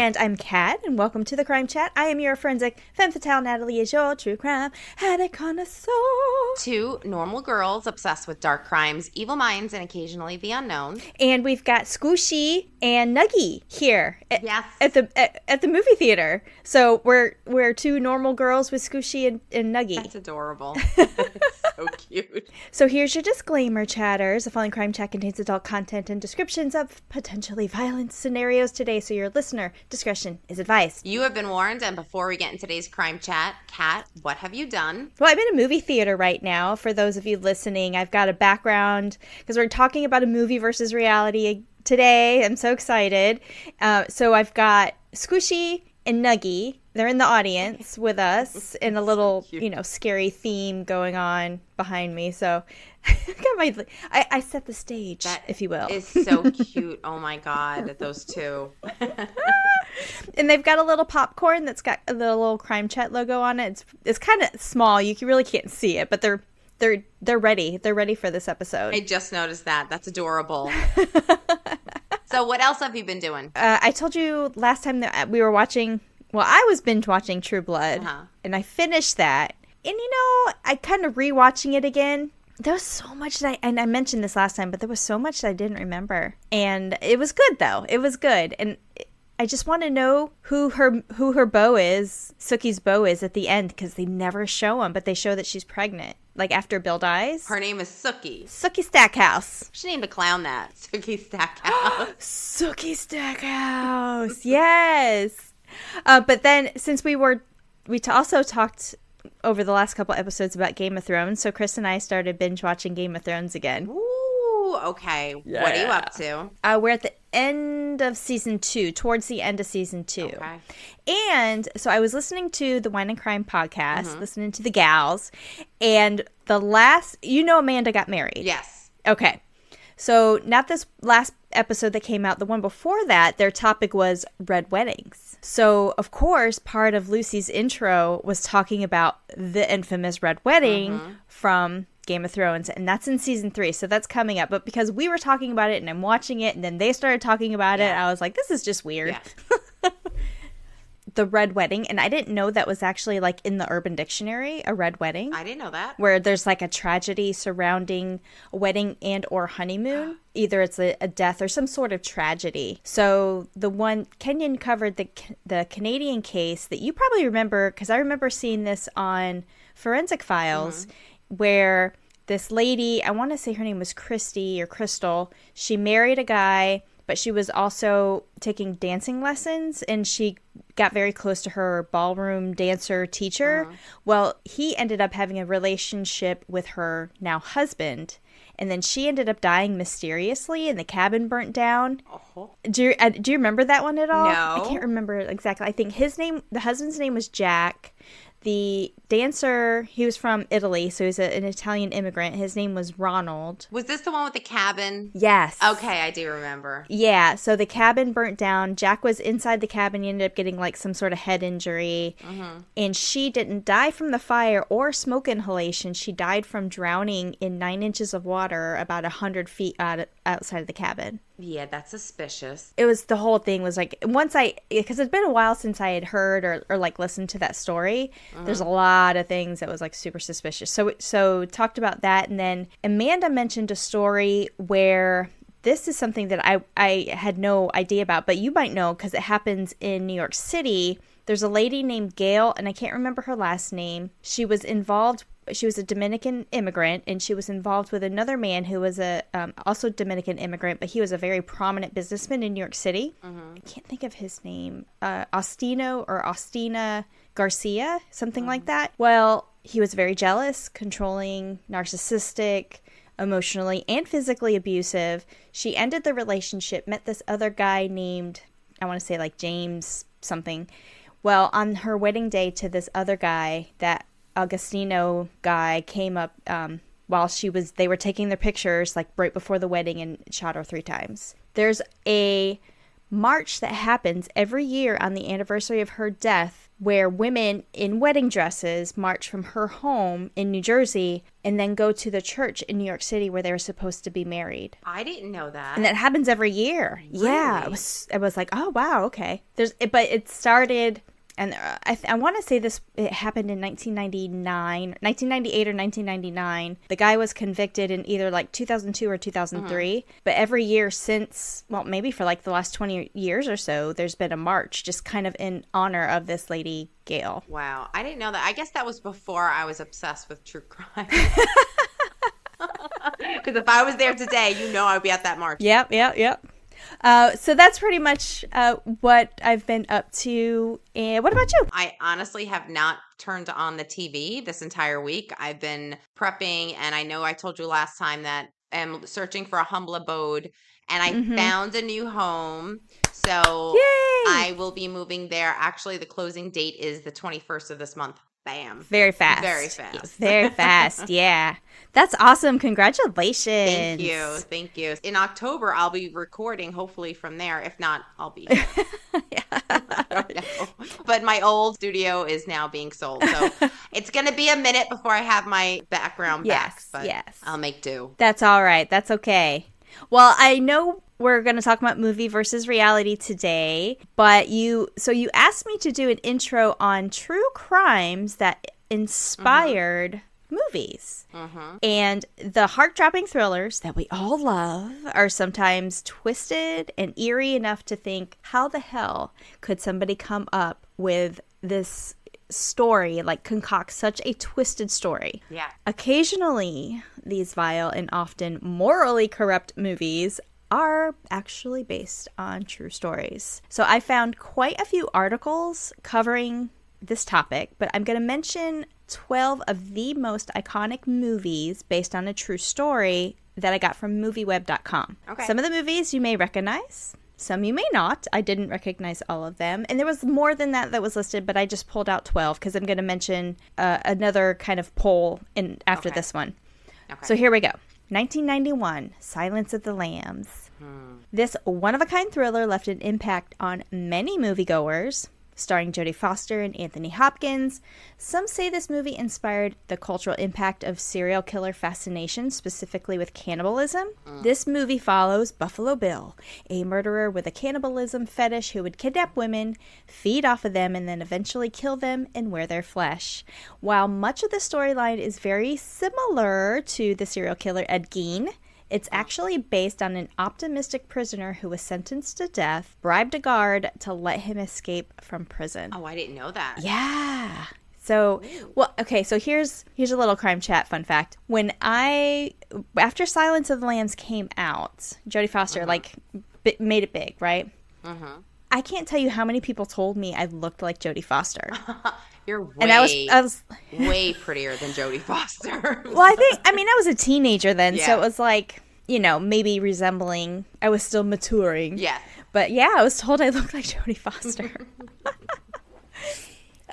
And I'm Kat, and welcome to the Crime Chat. I am your forensic femme fatale. Natalie is your true crime addict connoisseur. Two normal girls obsessed with dark crimes, evil minds, and occasionally the unknown. And we've got Squishy and Nuggy here Yes. at the movie theater. So we're two normal girls with Squishy and Nuggy. That's adorable. That's so cute. So here's your disclaimer, chatters. The following crime chat contains adult content and descriptions of potentially violent scenarios today, so your listener discretion is advised. You have been warned, and before we get into today's crime chat, Kat, what have you done? Well, I'm in a movie theater right now. For those of you listening, I've got a background because we're talking about a movie versus reality today. I'm so excited. So I've got Squishy and Nuggy. They're in the audience with us in a little, scary theme going on behind me. So I set the stage, if you will. That is so cute. Oh my God, those two. And they've got a little popcorn that's got the little Crime Chat logo on it. It's kind of small. You really can't see it, but they're ready. They're ready for this episode. I just noticed that. That's adorable. So what else have you been doing? I told you last time that we were watching. Well, I was binge watching True Blood, and I finished that. And I kind of rewatching it again. There was so much and I mentioned this last time, but there was so much that I didn't remember. And it was good though. It was good. And I just want to know who her beau is, Sookie's beau is at the end, because they never show him, but they show that she's pregnant. Like after Bill dies. Her name is Sookie. Sookie Stackhouse. She named a clown that. Sookie Stackhouse. Sookie Stackhouse. Yes. But then since we also talked over the last couple episodes about Game of Thrones, so Chris and I started binge watching Game of Thrones again. Ooh, okay. Yeah. What are you up to? We're at the end of season 2, towards the end of season 2. Okay. And so I was listening to the Wine and Crime podcast, listening to the gals, and the last, Amanda got married. Yes. Okay. So not this last episode that came out, the one before that, their topic was red weddings. So, of course, part of Lucy's intro was talking about the infamous red wedding from Game of Thrones, and that's in season 3, so that's coming up. But because we were talking about it and I'm watching it, and then they started talking about it, I was like, this is just weird. Yeah. The red wedding, and I didn't know that was actually like in the Urban Dictionary, a red wedding. I didn't know that. Where there's like a tragedy surrounding a wedding and or honeymoon. Either it's a death or some sort of tragedy. So the one, Kenyon covered the Canadian case that you probably remember, because I remember seeing this on Forensic Files, where this lady, I want to say her name was Christy or Crystal, she married a guy, but she was also taking dancing lessons, and she got very close to her ballroom dancer teacher. Well, he ended up having a relationship with her now husband, and then she ended up dying mysteriously, and the cabin burnt down. Do you remember that one at all? No. I can't remember exactly. I think the husband's name was Jack. The dancer, he was from Italy, so he's an Italian immigrant. His name was Ronald. Was this the one with the cabin? Yes. Okay, I do remember. Yeah, so the cabin burnt down. Jack was inside the cabin. He ended up getting like some sort of head injury. And she didn't die from the fire or smoke inhalation. She died from drowning in 9 inches of water about 100 feet outside of the cabin. Yeah, that's suspicious. It was, the whole thing was like, because it's been a while since I had heard or like listened to that story. There's a lot of things that was like super suspicious. So talked about that. And then Amanda mentioned a story where this is something that I had no idea about, but you might know because it happens in New York City. There's a lady named Gail, and I can't remember her last name. She was a Dominican immigrant, and she was involved with another man who was also Dominican immigrant, but he was a very prominent businessman in New York City. I can't think of his name. Ostina Garcia, something like that. Well, he was very jealous, controlling, narcissistic, emotionally and physically abusive. She ended the relationship, met this other guy named, I want to say like James something. Well, on her wedding day to this other guy, that Agostino guy came up while they were taking their pictures like right before the wedding and shot her 3 times. There's a march that happens every year on the anniversary of her death where women in wedding dresses march from her home in New Jersey and then go to the church in New York City where they were supposed to be married. I didn't know that. And that happens every year. Really? Yeah, it was like, oh wow, okay. But it started, and I want to say it happened in 1998 or 1999. The guy was convicted in either like 2002 or 2003. But every year since, well, maybe for like the last 20 years or so, there's been a march just kind of in honor of this lady, Gail. Wow, I didn't know that. I guess that was before I was obsessed with true crime. Because if I was there today, I would be at that march. Yep. So that's pretty much what I've been up to. And what about you? I honestly have not turned on the TV this entire week. I've been prepping, and I know I told you last time that I'm searching for a humble abode, and I found a new home. So Yay! I will be moving there. Actually, the closing date is the 21st of this month. Bam. Very fast. Very fast. Very fast. Yeah. That's awesome. Congratulations. Thank you. In October, I'll be recording, hopefully from there. If not, I'll be here. I don't know. But my old studio is now being sold. So it's going to be a minute before I have my background back. But yes. I'll make do. That's all right. That's okay. Well, I know we're going to talk about movie versus reality today, but you asked me to do an intro on true crimes that inspired movies. And the heart-dropping thrillers that we all love are sometimes twisted and eerie enough to think, how the hell could somebody come up with this story, like concoct such a twisted story? Yeah. Occasionally, these vile and often morally corrupt movies are actually based on true stories. So I found quite a few articles covering this topic, but I'm going to mention 12 of the most iconic movies based on a true story that I got from movieweb.com. Okay. Some of the movies you may recognize, some you may not. I didn't recognize all of them. And there was more than that was listed, but I just pulled out 12 because I'm going to mention another kind of poll after this one. Okay. So here we go. 1991, Silence of the Lambs. This one-of-a-kind thriller left an impact on many moviegoers. Starring Jodie Foster and Anthony Hopkins, some say this movie inspired the cultural impact of serial killer fascination, specifically with cannibalism. This movie follows Buffalo Bill, a murderer with a cannibalism fetish who would kidnap women, feed off of them, and then eventually kill them and wear their flesh. While much of the storyline is very similar to the serial killer Ed Gein, it's actually based on an optimistic prisoner who was sentenced to death, bribed a guard to let him escape from prison. Oh, I didn't know that. Yeah. So, well, okay, so here's a little crime chat fun fact. After Silence of the Lambs came out, Jodie Foster, made it big, right? I can't tell you how many people told me I looked like Jodie Foster. You're way, and I was way prettier than Jodie Foster. Well, I was a teenager then, so it was like, maybe resembling, I was still maturing. Yeah. But yeah, I was told I looked like Jodie Foster.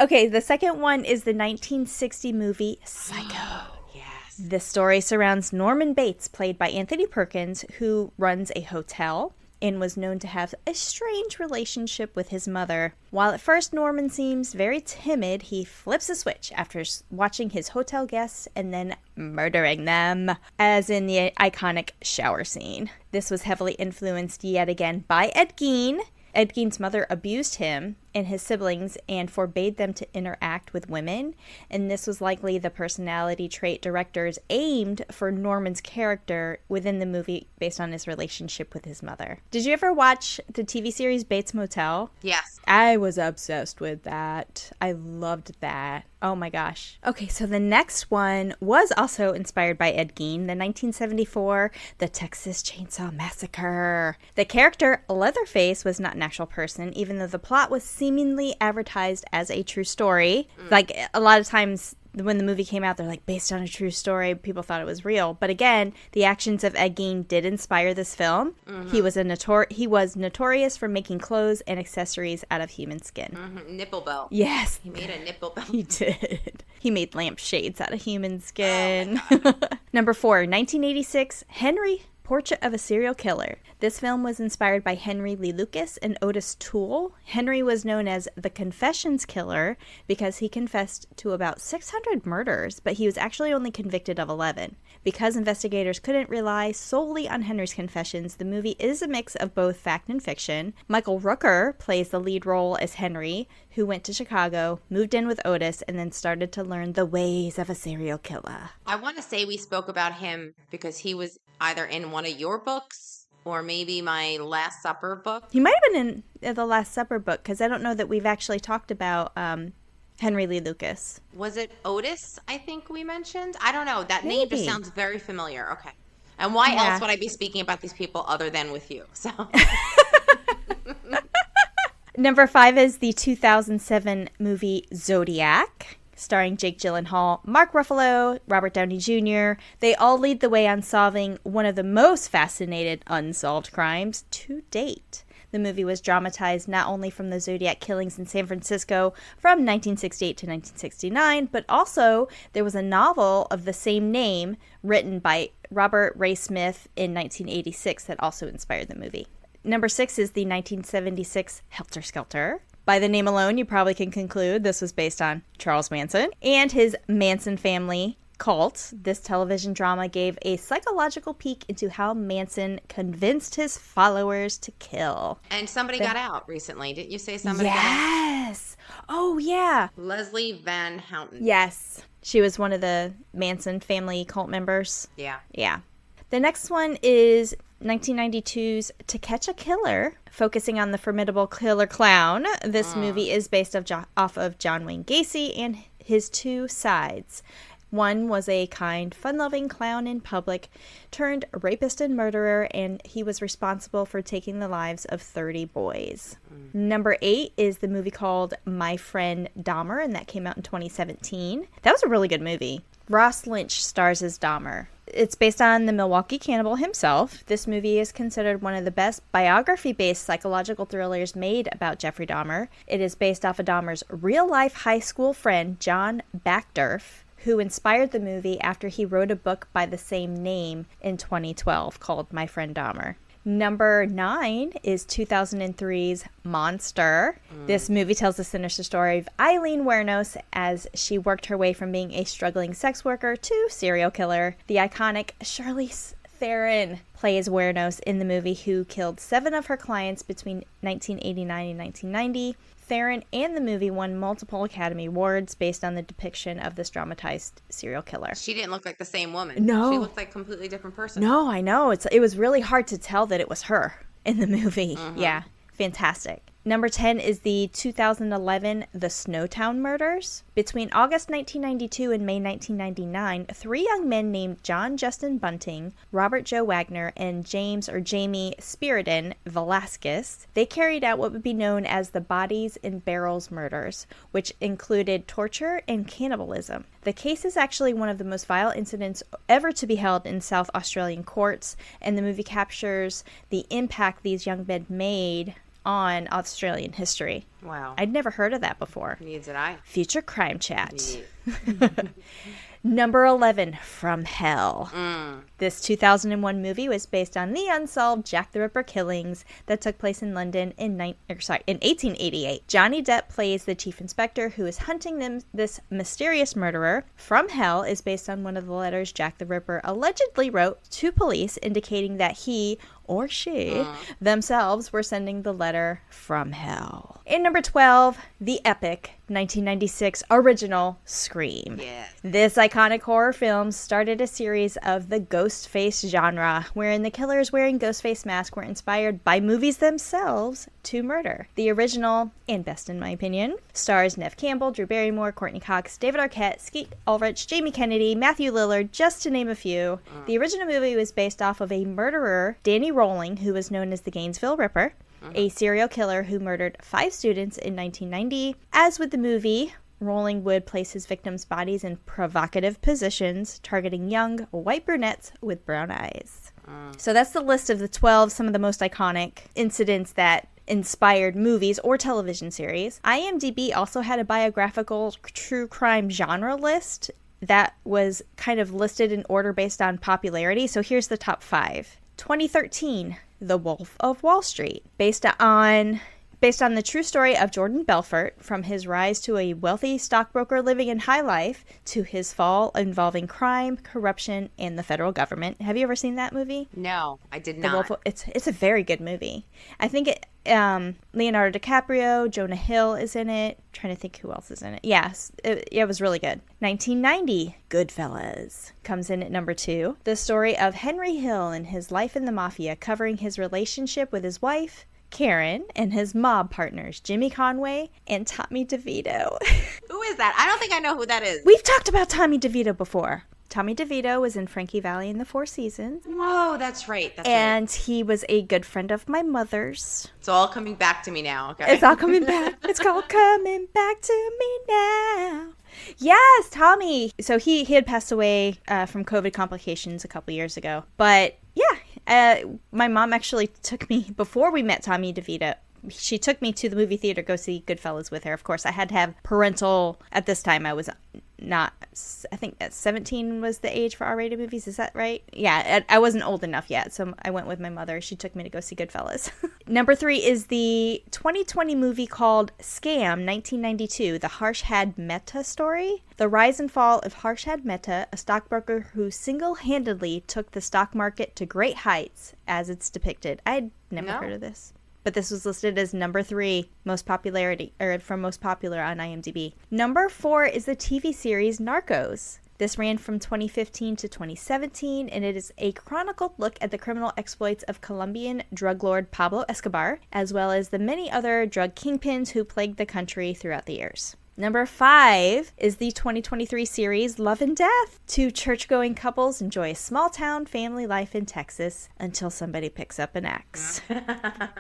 Okay, the second one is the 1960 movie Psycho. Yes. This story surrounds Norman Bates, played by Anthony Perkins, who runs a hotel and was known to have a strange relationship with his mother. While at first Norman seems very timid, he flips a switch after watching his hotel guests and then murdering them, as in the iconic shower scene. This was heavily influenced yet again by Ed Gein. Ed Gein's mother abused him and his siblings and forbade them to interact with women, and this was likely the personality trait directors aimed for Norman's character within the movie based on his relationship with his mother. Did you ever watch the TV series Bates Motel? Yes. I was obsessed with that. I loved that. Oh my gosh. Okay, so the next one was also inspired by Ed Gein, the 1974 The Texas Chainsaw Massacre. The character Leatherface was not an actual person, even though the plot was seemingly advertised as a true story. Like, a lot of times when the movie came out, they're like, based on a true story, people thought it was real. But again, the actions of Ed Gein did inspire this film. He was notorious for making clothes and accessories out of human skin. Nipple belt. Yes. He made a nipple belt. He did. He made lampshades out of human skin. Number 4, 1986, Henry Portrait of a Serial Killer. This film was inspired by Henry Lee Lucas and Otis Toole. Henry was known as the Confessions Killer because he confessed to about 600 murders, but he was actually only convicted of 11. Because investigators couldn't rely solely on Henry's confessions, the movie is a mix of both fact and fiction. Michael Rooker plays the lead role as Henry, who went to Chicago, moved in with Otis, and then started to learn the ways of a serial killer. I want to say we spoke about him because he was either in one of your books or maybe my Last Supper book. He might have been in the Last Supper book, because I don't know that we've actually talked about Henry Lee Lucas. Was it Otis, I think we mentioned? I don't know. That name Maybe. just sounds very familiar. Okay. And why else would I be speaking about these people other than with you? So Number 5 is the 2007 movie Zodiac, starring Jake Gyllenhaal, Mark Ruffalo, Robert Downey Jr. They all lead the way on solving one of the most fascinating unsolved crimes to date. The movie was dramatized not only from the Zodiac killings in San Francisco from 1968 to 1969, but also there was a novel of the same name written by Robert Ray Smith in 1986 that also inspired the movie. Number 6 is the 1976 Helter Skelter. By the name alone, you probably can conclude this was based on Charles Manson and his Manson family cult. This television drama gave a psychological peek into how Manson convinced his followers to kill. And somebody got out recently. Didn't you say somebody got out? Yes. Oh, yeah. Leslie Van Houten. Yes. She was one of the Manson family cult members. Yeah. Yeah. The next one is 1992's To Catch a Killer, focusing on the formidable killer clown. This movie is based off of John Wayne Gacy and his two sides. One was a kind, fun-loving clown in public turned rapist and murderer, and he was responsible for taking the lives of 30 boys. Number 8 is the movie called My Friend Dahmer, and that came out in 2017. That was a really good movie. Ross Lynch stars as Dahmer. It's based on the Milwaukee cannibal himself. This movie is considered one of the best biography-based psychological thrillers made about Jeffrey Dahmer. It is based off of Dahmer's real-life high school friend, John Backdorf, who inspired the movie after he wrote a book by the same name in 2012 called My Friend Dahmer. Number 9 is 2003's Monster. This movie tells the sinister story of Eileen Wuornos as she worked her way from being a struggling sex worker to serial killer. The iconic Charlize Theron plays Wuornos in the movie, who killed 7 of her clients between 1989 and 1990. Theron and the movie won multiple Academy Awards based on the depiction of this dramatized serial killer. She didn't look like the same woman. No. She looked like a completely different person. No, I know. It was really hard to tell that it was her in the movie. Yeah, fantastic. Number 10 is the 2011 The Snowtown Murders. Between August 1992 and May 1999, 3 young men named John Justin Bunting, Robert Joe Wagner, and Jamie Spiriton Velasquez, they carried out what would be known as the Bodies in Barrels murders, which included torture and cannibalism. The case is actually one of the most violent incidents ever to be held in South Australian courts, and the movie captures the impact these young men made on Australian history. Wow. I'd never heard of that before. Neither did I. Future Crime Chat. Yeah. Number 11, From Hell. This 2001 movie was based on the unsolved Jack the Ripper killings that took place in London in 1888. Johnny Depp plays the chief inspector who is hunting this mysterious murderer. From Hell is based on one of the letters Jack the Ripper allegedly wrote to police, indicating that he or she themselves were sending the letter from hell. In number 12, the epic 1996 original Scream. Yes. This iconic horror film started a series of the ghost face genre, wherein the killers wearing ghost face masks were inspired by movies themselves to murder. The original, and best in my opinion, stars Neve Campbell, Drew Barrymore, Courtney Cox, David Arquette, Skeet Ulrich, Jamie Kennedy, Matthew Lillard, just to name a few. The original movie was based off of a murderer, Danny Rolling, who was known as the Gainesville Ripper, a serial killer who murdered 5 students in 1990. As with the movie, Rolling would place his victims' bodies in provocative positions, targeting young white brunettes with brown eyes. So that's the list of the 12, some of the most iconic incidents that inspired movies or television series. IMDb also had a biographical true crime genre list that was kind of listed in order based on popularity. So here's the top 5. 2013, The Wolf of Wall Street, based on the true story of Jordan Belfort, from his rise to a wealthy stockbroker living in high life to his fall involving crime, corruption, and the federal government. Have you ever seen that movie? No, I did The not. Wolf. It's a very good movie. I think Leonardo DiCaprio, Jonah Hill is in it. I'm trying to think who else is in it. Yes, it was really good. 1990, Goodfellas comes in at number 2. The story of Henry Hill and his life in the mafia, covering his relationship with his wife, Karen, and his mob partners, Jimmy Conway and Tommy DeVito. Who is that? I don't think I know who that is. We've talked about Tommy DeVito before. Tommy DeVito was in Frankie Valli and the Four Seasons. Oh, that's right. And he was a good friend of my mother's. It's all coming back to me now. Okay. It's all coming back. It's called Coming Back to Me Now. Yes, Tommy. So he had passed away from COVID complications a couple years ago. But yeah, my mom actually took me, before we met Tommy DeVito, she took me to the movie theater to go see Goodfellas with her. Of course, I had to have parental, at this time I was not, I think 17 was the age for R-rated movies. Is that right? Yeah, I wasn't old enough yet, so I went with my mother. She took me to go see Goodfellas. Number 3 is the 2020 movie called Scam 1992, the Harshad Mehta story. The rise and fall of Harshad Mehta, a stockbroker who single-handedly took the stock market to great heights, as it's depicted. I had never heard of this. But this was listed as number 3 most popularity, or for most popular on IMDb. Number 4 is the TV series Narcos. This ran from 2015 to 2017, and it is a chronicled look at the criminal exploits of Colombian drug lord Pablo Escobar, as well as the many other drug kingpins who plagued the country throughout the years. Number 5 is the 2023 series Love and Death. 2 church-going couples enjoy a small-town family life in Texas until somebody picks up an axe.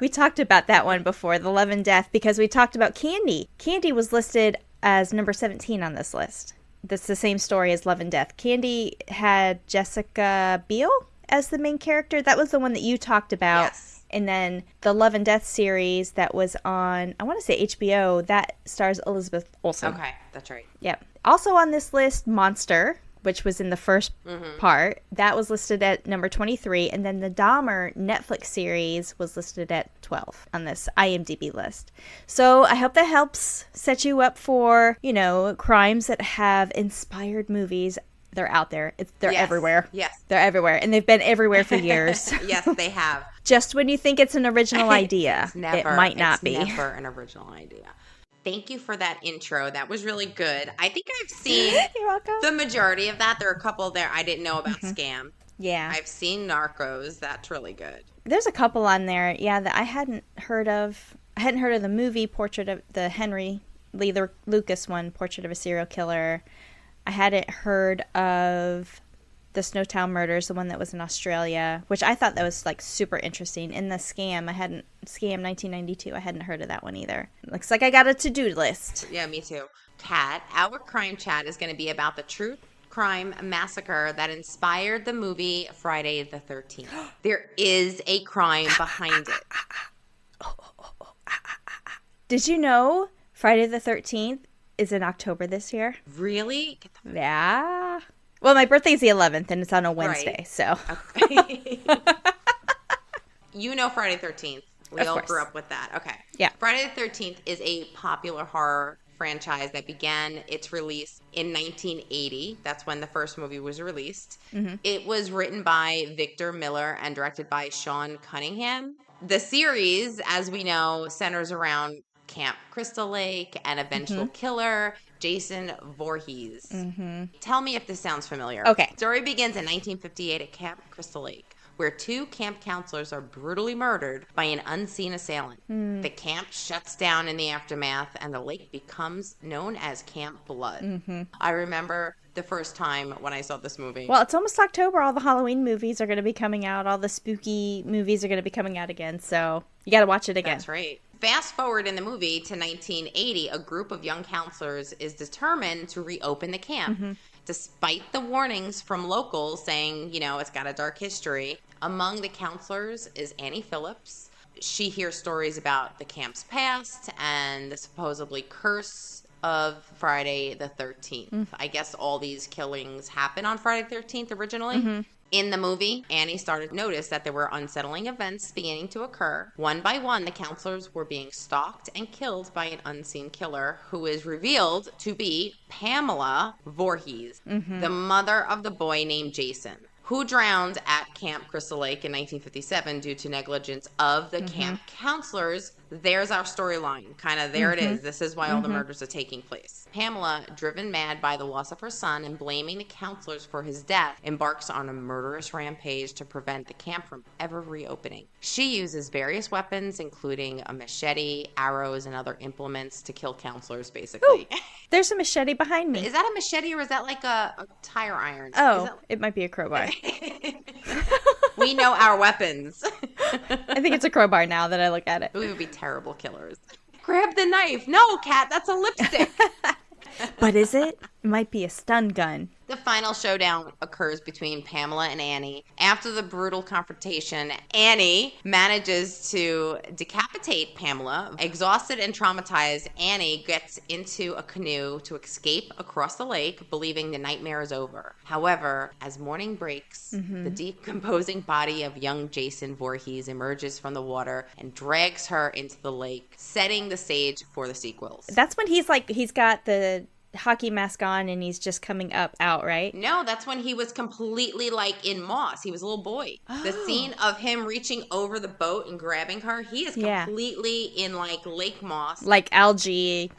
We talked about that one before, the Love and Death, because we talked about Candy. Candy was listed as number 17 on this list. That's the same story as Love and Death. Candy had Jessica Biel as the main character. That was the one that you talked about. Yes. And then the Love and Death series that was on, I want to say HBO, that stars Elizabeth Olsen. Okay, that's right. Yep. Also on this list, Monster, which was in the first part. That was listed at number 23. And then the Dahmer Netflix series was listed at 12 on this IMDb list. So I hope that helps set you up for, crimes that have inspired movies. They're out there. They're everywhere. Yes. They're everywhere. And they've been everywhere for years. Yes, they have. Just when you think it's an original idea, it might not be. It's never an original idea. Thank you for that intro. That was really good. I think I've seen You're welcome. the majority of that. There are a couple there I didn't know about Scam. Yeah. I've seen Narcos. That's really good. There's a couple on there, that I hadn't heard of. I hadn't heard of the movie Portrait of the Henry Lee Lucas one, Portrait of a Serial Killer. I hadn't heard of the Snowtown Murders, the one that was in Australia, which I thought that was super interesting. In the Scam, Scam 1992, I hadn't heard of that one either. Looks like I got a to-do list. Yeah, me too. Kat, our crime chat is going to be about the true crime massacre that inspired the movie Friday the 13th. There is a crime behind it. Did you know Friday the 13th is in October this year? Really? Yeah. Well, my birthday's the 11th, and it's on a Wednesday, Right. so. Okay. You know Friday the 13th. We Of all course. grew up with that. Okay. Yeah. Friday the 13th is a popular horror franchise that began its release in 1980. That's when the first movie was released. Mm-hmm. It was written by Victor Miller and directed by Sean Cunningham. The series, as we know, centers around Camp Crystal Lake and a vengeful killer, Jason Voorhees. Tell me if this sounds familiar. Okay. Story begins in 1958 at Camp Crystal Lake, where 2 camp counselors are brutally murdered by an unseen assailant. The camp shuts down in the aftermath, and the lake becomes known as Camp Blood. I remember the first time when I saw this movie. Well, it's almost October. All the Halloween movies are going to be coming out. All the spooky movies are going to be coming out again. So you got to watch it again. That's right. Fast forward in the movie to 1980, a group of young counselors is determined to reopen the camp. Despite the warnings from locals saying, it's got a dark history. Among the counselors is Annie Phillips. She hears stories about the camp's past and the supposedly curse of Friday the 13th. I guess all these killings happen on Friday the 13th originally. In the movie, Annie started to notice that there were unsettling events beginning to occur. One by one, the counselors were being stalked and killed by an unseen killer who is revealed to be Pamela Voorhees, the mother of the boy named Jason, who drowned at Camp Crystal Lake in 1957 due to negligence of the camp counselors. There's our storyline. Kind of there it is. This is why all the murders are taking place. Pamela, driven mad by the loss of her son and blaming the counselors for his death, embarks on a murderous rampage to prevent the camp from ever reopening. She uses various weapons, including a machete, arrows, and other implements to kill counselors, basically. Ooh, there's a machete behind me. Is that a machete or is that like a tire iron? Oh, it might be a crowbar. We know our weapons. I think it's a crowbar now that I look at it. We would be terrible killers. Grab the knife. No, Kat, that's a lipstick. But is it? It might be a stun gun. The final showdown occurs between Pamela and Annie. After the brutal confrontation, Annie manages to decapitate Pamela. Exhausted and traumatized, Annie gets into a canoe to escape across the lake, believing the nightmare is over. However, as morning breaks, the decomposing body of young Jason Voorhees emerges from the water and drags her into the lake, setting the stage for the sequels. That's when he's got the hockey mask on and he's just coming up out, right? No, that's when he was completely like in moss. He was a little boy. The scene of him reaching over the boat and grabbing her, he is completely in like lake moss. Like algae.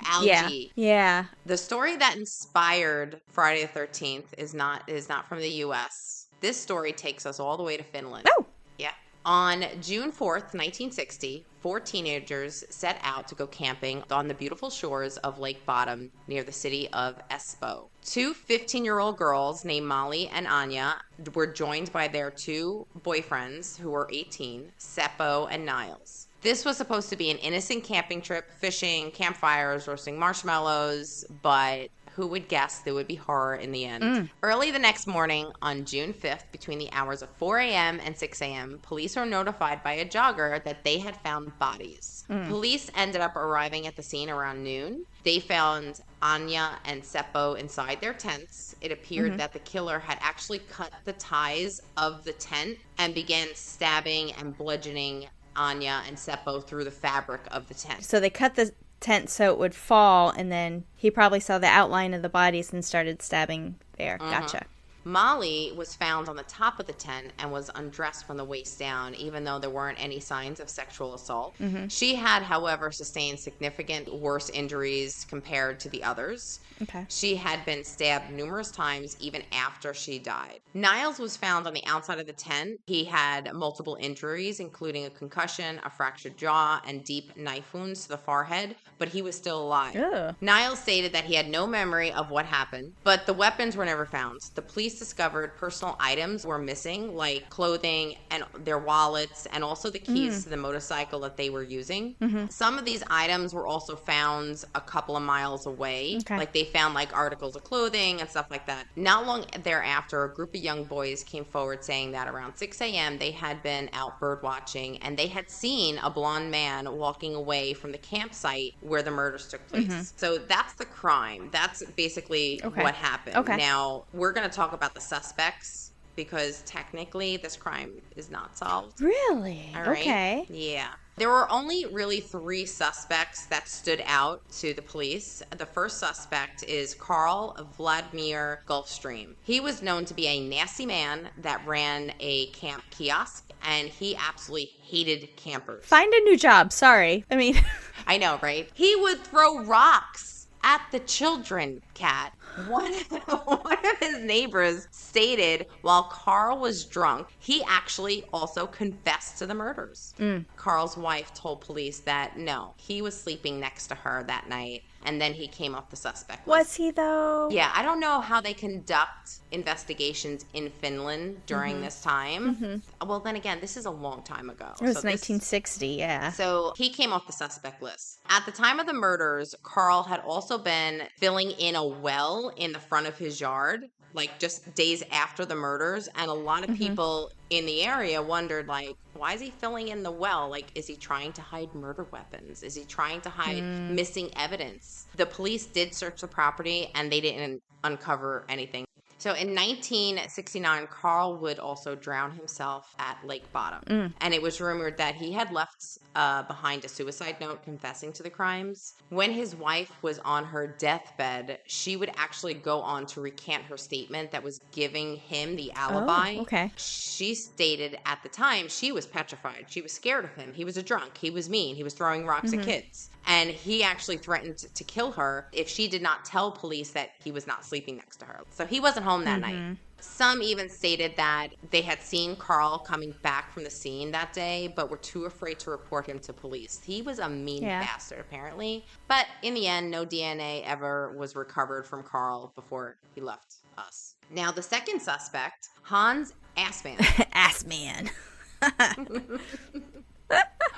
Yeah. The story that inspired Friday the 13th is not from the US. This story takes us all the way to Finland. Oh. Yeah. On June 4th, 1960, 4 teenagers set out to go camping on the beautiful shores of Lake Bottom near the city of Espoo. 2 15-year-old girls named Molly and Anya were joined by their 2 boyfriends who were 18, Seppo and Niles. This was supposed to be an innocent camping trip, fishing, campfires, roasting marshmallows, but who would guess there would be horror in the end? Early the next morning, on June 5th, between the hours of 4 a.m. and 6 a.m., police were notified by a jogger that they had found bodies. Police ended up arriving at the scene around noon. They found Anya and Seppo inside their tents. It appeared that the killer had actually cut the ties of the tent and began stabbing and bludgeoning Anya and Seppo through the fabric of the tent. So they cut the tent so it would fall, and then he probably saw the outline of the bodies and started stabbing there. Gotcha. Molly was found on the top of the tent and was undressed from the waist down, even though there weren't any signs of sexual assault. She had, however, sustained significant worse injuries compared to the others. Okay. She had been stabbed numerous times even after she died. Niles was found on the outside of the tent. He had multiple injuries, including a concussion, a fractured jaw, and deep knife wounds to the forehead, but he was still alive. Ugh. Niles stated that he had no memory of what happened, but the weapons were never found. The police discovered personal items were missing, like clothing and their wallets, and also the keys to the motorcycle that they were using. Some of these items were also found a couple of miles away. Okay. Like they found like articles of clothing and stuff like that. Not long thereafter, a group of young boys came forward saying that around 6 a.m. they had been out bird watching and they had seen a blonde man walking away from the campsite where the murders took place. So that's the crime. That's basically what happened. Okay. Now, we're going to talk about the suspects because technically this crime is not solved. Really? All right? Okay. Yeah. There were only really 3 suspects that stood out to the police. The first suspect is Carl Vladimir Gulfstream. He was known to be a nasty man that ran a camp kiosk, and he absolutely hated campers. Find a new job. Sorry. I mean, I know, right? He would throw rocks at the children, Kat. One of his neighbors stated while Carl was drunk, he actually also confessed to the murders. Carl's wife told police that no, he was sleeping next to her that night, and then he came off the suspect list. was he though? Yeah, I don't know how they conduct investigations in Finland during this time. Well, then again, this is a long time ago. It was 1960, yeah. So he came off the suspect list. At the time of the murders, Carl had also been filling in a well in the front of his yard, like just days after the murders. And a lot of people in the area wondered, like, why is he filling in the well? Like, is he trying to hide murder weapons? Is he trying to hide missing evidence? The police did search the property and they didn't uncover anything. So in 1969, Carl would also drown himself at Lake Bottom. And it was rumored that he had left behind a suicide note confessing to the crimes. When his wife was on her deathbed, she would actually go on to recant her statement that was giving him the alibi. Oh, okay. She stated at the time she was petrified. She was scared of him. He was a drunk. He was mean. He was throwing rocks at kids. And he actually threatened to kill her if she did not tell police that he was not sleeping next to her. So he wasn't home that night. Some even stated that they had seen Carl coming back from the scene that day, but were too afraid to report him to police. He was a mean bastard, apparently. But in the end, no DNA ever was recovered from Carl before he left us. Now, the second suspect, Hans Assmann. Assmann.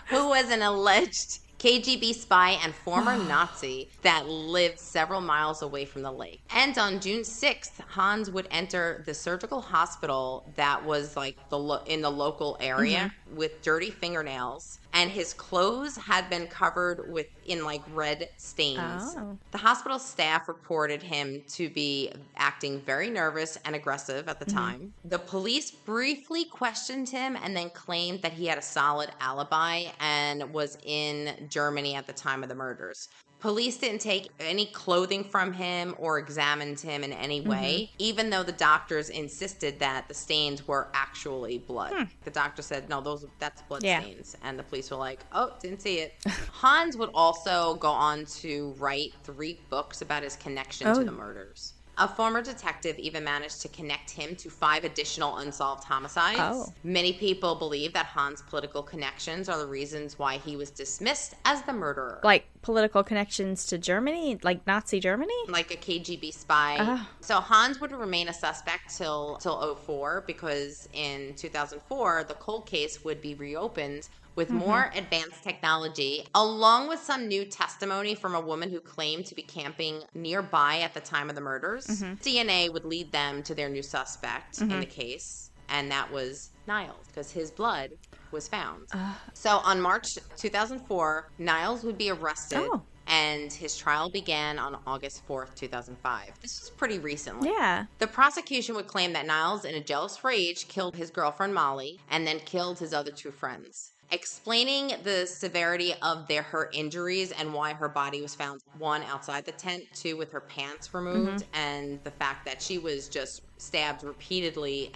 Who was an alleged KGB spy and former Nazi that lived several miles away from the lake. And on June 6th, Hans would enter the surgical hospital that was like in the local area with dirty fingernails. And his clothes had been covered in like red stains. Oh. The hospital staff reported him to be acting very nervous and aggressive at the time. The police briefly questioned him and then claimed that he had a solid alibi and was in Germany at the time of the murders. Police didn't take any clothing from him or examined him in any way, even though the doctors insisted that the stains were actually blood. The doctor said, no, that's blood stains. And the police were like, oh, didn't see it. Hans would also go on to write 3 books about his connection to the murders. A former detective even managed to connect him to 5 additional unsolved homicides. Oh. Many people believe that Hans' political connections are the reasons why he was dismissed as the murderer. Like political connections to Germany? Like Nazi Germany? Like a KGB spy. Oh. So Hans would remain a suspect till 2004 because in 2004, the cold case would be reopened with more advanced technology, along with some new testimony from a woman who claimed to be camping nearby at the time of the murders. DNA would lead them to their new suspect in the case, and that was Niles, because his blood was found. So on March 2004, Niles would be arrested. Oh. And his trial began on August 4th, 2005. This was pretty recently. Yeah. The prosecution would claim that Niles, in a jealous rage, killed his girlfriend Molly and then killed his other 2 friends. Explaining the severity of her injuries and why her body was found, 1, outside the tent, 2, with her pants removed, and the fact that she was just stabbed repeatedly,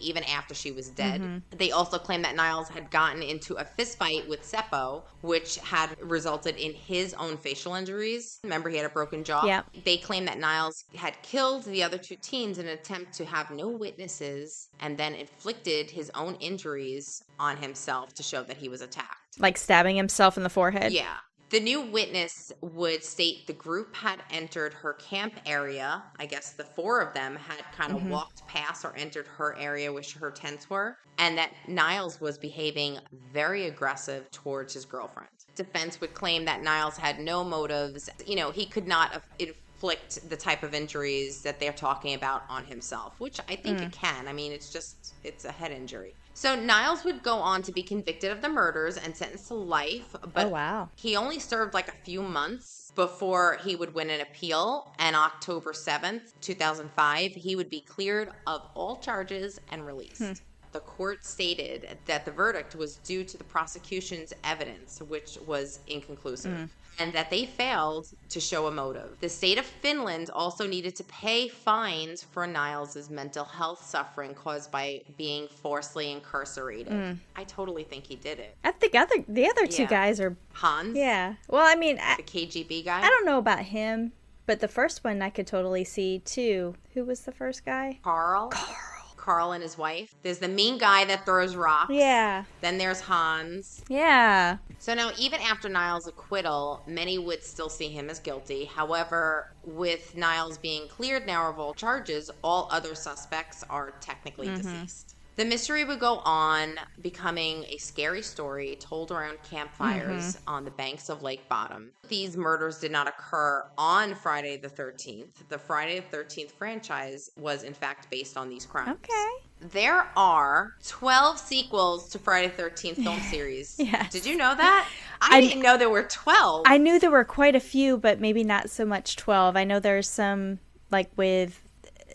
even after she was dead. They also claim that Niles had gotten into a fistfight with Seppo, which had resulted in his own facial injuries. Remember, he had a broken jaw? Yep. They claim that Niles had killed the other 2 teens in an attempt to have no witnesses and then inflicted his own injuries on himself to show that he was attacked. Like stabbing himself in the forehead? Yeah. The new witness would state the group had entered her camp area. I guess the 4 of them had kind of walked past or entered her area where her tents were, and that Niles was behaving very aggressive towards his girlfriend. Defense would claim that Niles had no motives. He could not inflict the type of injuries that they're talking about on himself, which I think it can. I mean, it's a head injury. So Niles would go on to be convicted of the murders and sentenced to life, but he only served like a few months before he would win an appeal. And October 7th, 2005, he would be cleared of all charges and released. The court stated that the verdict was due to the prosecution's evidence, which was inconclusive, and that they failed to show a motive. The state of Finland also needed to pay fines for Niles' mental health suffering caused by being forcibly incarcerated. I totally think he did it. I think the other 2 guys are... Hans? Yeah. Well, I mean... The KGB guy? I don't know about him, but the first one I could totally see, too. Who was the first guy? Carl and his wife. There's the mean guy that throws rocks. Yeah. Then there's Hans. Yeah. So now, even after Niles' acquittal, many would still see him as guilty. However, with Niles being cleared now of all charges, all other suspects are technically deceased. The mystery would go on, becoming a scary story told around campfires on the banks of Lake Bottom. These murders did not occur on Friday the 13th. The Friday the 13th franchise was, in fact, based on these crimes. Okay. There are 12 sequels to Friday the 13th film series. Yes. Did you know that? I didn't know there were 12. I knew there were quite a few, but maybe not so much 12. I know there's some, like with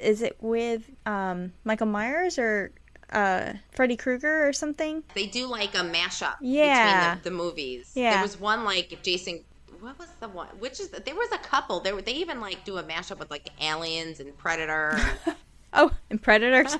is it with Michael Myers or Freddy Krueger or something? They do like a mashup Yeah. between the movies. Yeah. There was one like Jason. What was the one? There was a couple. They even like do a mashup with like Aliens and Predator. Oh, and Predators.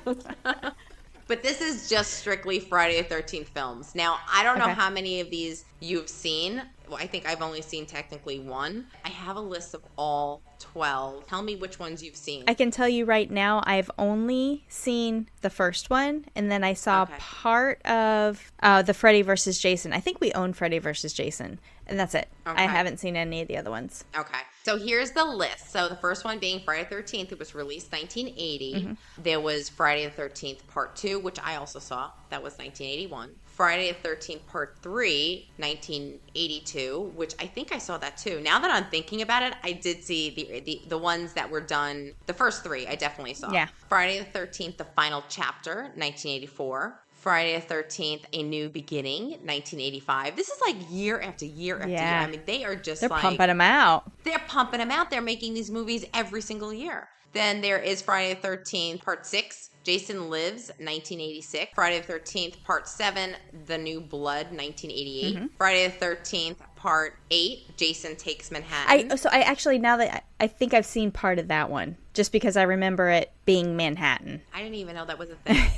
But this is just strictly Friday the 13th films. Now, I don't know Okay. how many of these you've seen. Well, I think I've only seen technically one. I have a list of all 12. Tell me which ones you've seen. I can tell you right now, I've only seen the first one, and then I saw Okay. part of the Freddy versus Jason. I think we own Freddy versus Jason, and that's it. Okay. I haven't seen any of the other ones. Okay. So here's the list. So the first one being Friday the 13th. It was released 1980. There was Friday the 13th Part 2, which I also saw. That was 1981. Friday the 13th Part 3, 1982, which I think I saw that too. Now that I'm thinking about it, I did see the ones that were done. The first three I definitely saw. Yeah. Friday the 13th, The Final Chapter, 1984. Friday the 13th, A New Beginning, 1985. This is like year after year after year. Yeah. I mean, they are just They're like... pumping them out. They're pumping them out. They're making these movies every single year. Then there is Friday the 13th, Part 6, Jason Lives, 1986. Friday the 13th, Part 7, The New Blood, 1988. Friday the 13th, Part 8, Jason Takes Manhattan. I actually, now that I think I've seen part of that one, just because I remember it being Manhattan. I didn't even know that was a thing.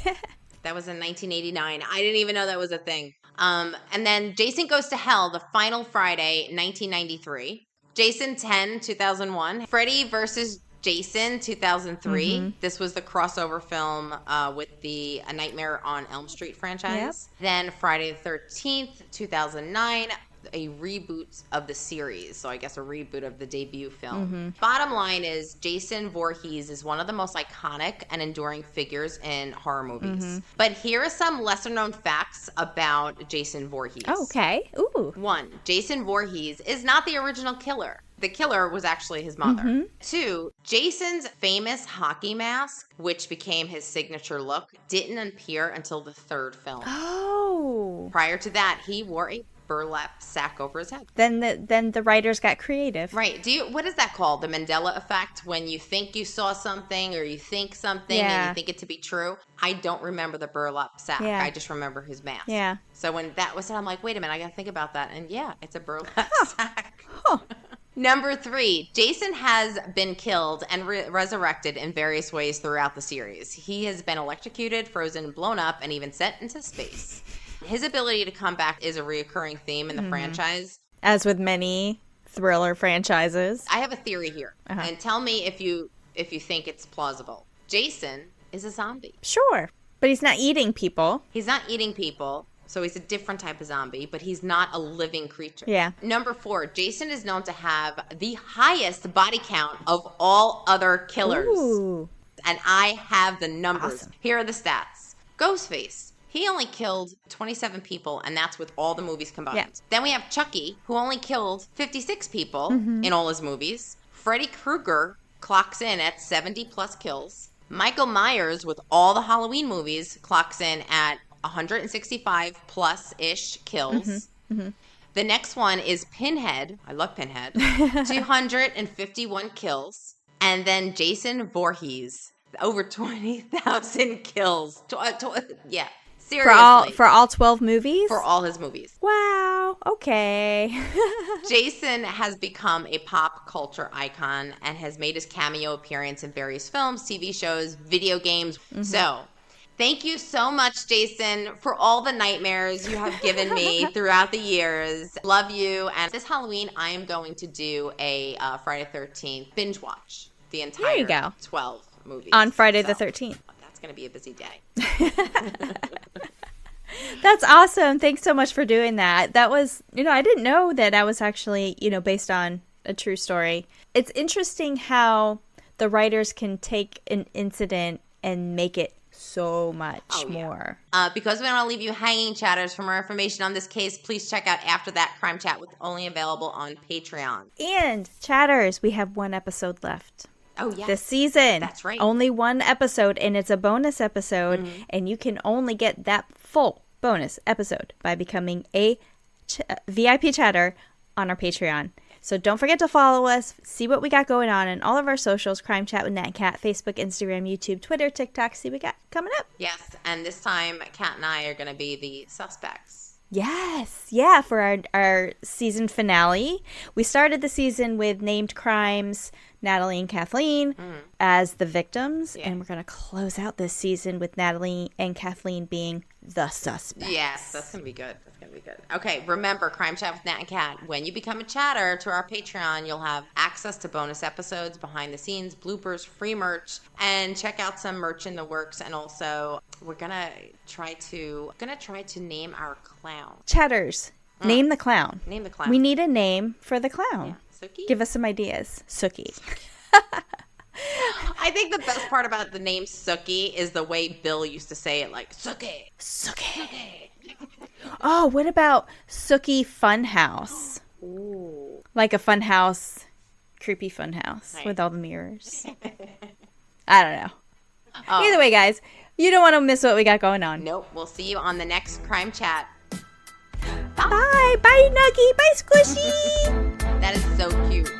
That was in 1989. I didn't even know that was a thing. And then Jason Goes to Hell, The Final Friday, 1993. Jason 10, 2001. Freddy versus Jason, 2003. This was the crossover film with the A Nightmare on Elm Street franchise. Then Friday the 13th, 2009. A reboot of the series, so I guess a reboot of the debut film. Bottom line is Jason Voorhees is one of the most iconic and enduring figures in horror movies. But here are some lesser known facts about Jason Voorhees. Oh, okay. Ooh. 1. Jason Voorhees is not the original killer. The killer was actually his mother. 2. Jason's famous hockey mask, which became his signature look, didn't appear until the third film. Oh. Prior to that, he wore a burlap sack over his head. Then the writers got creative. Right. What is that called? The Mandela effect? When you think you saw something or you think something and you think it to be true? I don't remember the burlap sack. Yeah. I just remember his mask. Yeah. So when that was said, I'm like, wait a minute, I got to think about that. And yeah, it's a burlap sack. Huh. Number 3, Jason has been killed and resurrected in various ways throughout the series. He has been electrocuted, frozen, blown up, and even sent into space. His ability to come back is a reoccurring theme in the franchise. As with many thriller franchises. I have a theory here, and tell me if you think it's plausible. Jason is a zombie. Sure. But he's not eating people. He's not eating people, so he's a different type of zombie, but he's not a living creature. Yeah. Number 4, Jason is known to have the highest body count of all other killers. Ooh. And I have the numbers. Awesome. Here are the stats. Ghostface. He only killed 27 people, and that's with all the movies combined. Yeah. Then we have Chucky, who only killed 56 people in all his movies. Freddy Krueger clocks in at 70-plus kills. Michael Myers, with all the Halloween movies, clocks in at 165-plus-ish kills. The next one is Pinhead. I love Pinhead. 251 kills. And then Jason Voorhees, over 20,000 kills. Yeah. Seriously. For all 12 movies? For all his movies. Wow. Okay. Jason has become a pop culture icon and has made his cameo appearance in various films, TV shows, video games. So, thank you so much, Jason, for all the nightmares you have given me throughout the years. Love you. And this Halloween, I am going to do a Friday the 13th binge watch. The entire There you go. 12 movies. On Friday the 13th. That's going to be a busy day. That's awesome. Thanks so much for doing that. That was, I didn't know that was actually, based on a true story. It's interesting how the writers can take an incident and make it so much more. Because we don't want to leave you hanging, chatters. For more information on this case, please check out After That Crime Chat, with only available on Patreon. And chatters, we have one episode left. Oh, yeah. This season. That's right. Only one episode, and it's a bonus episode, and you can only get that full bonus episode by becoming a VIP chatter on our Patreon. So don't forget to follow us, see what we got going on in all of our socials, Crime Chat with Nat and Kat, Facebook, Instagram, YouTube, Twitter, TikTok. See what we got coming up. Yes, and this time Kat and I are going to be the suspects. Yes. Yeah, for our season finale. We started the season with named crimes, Natalie and Kathleen as the victims. Yeah. And we're going to close out this season with Natalie and Kathleen being the suspects. Yes, that's going to be good. That's going to be good. Okay, remember, Crime Chat with Nat and Kat. When you become a chatter to our Patreon, you'll have access to bonus episodes, behind the scenes, bloopers, free merch, and check out some merch in the works. And also, we're going to try to name our clown. Chatters, name the clown. Name the clown. We need a name for the clown. Yeah. Sookie? Give us some ideas. Sookie. I think the best part about the name Sookie is the way Bill used to say it, like, Sookie. Sookie. Oh, what about Sookie Funhouse? Ooh. Like a funhouse, creepy funhouse Right. with all the mirrors. I don't know. Oh. Either way, guys, you don't want to miss what we got going on. Nope. We'll see you on the next Crime Chat. Bye. Bye, Nuggie. Bye, Squishy. That is so cute.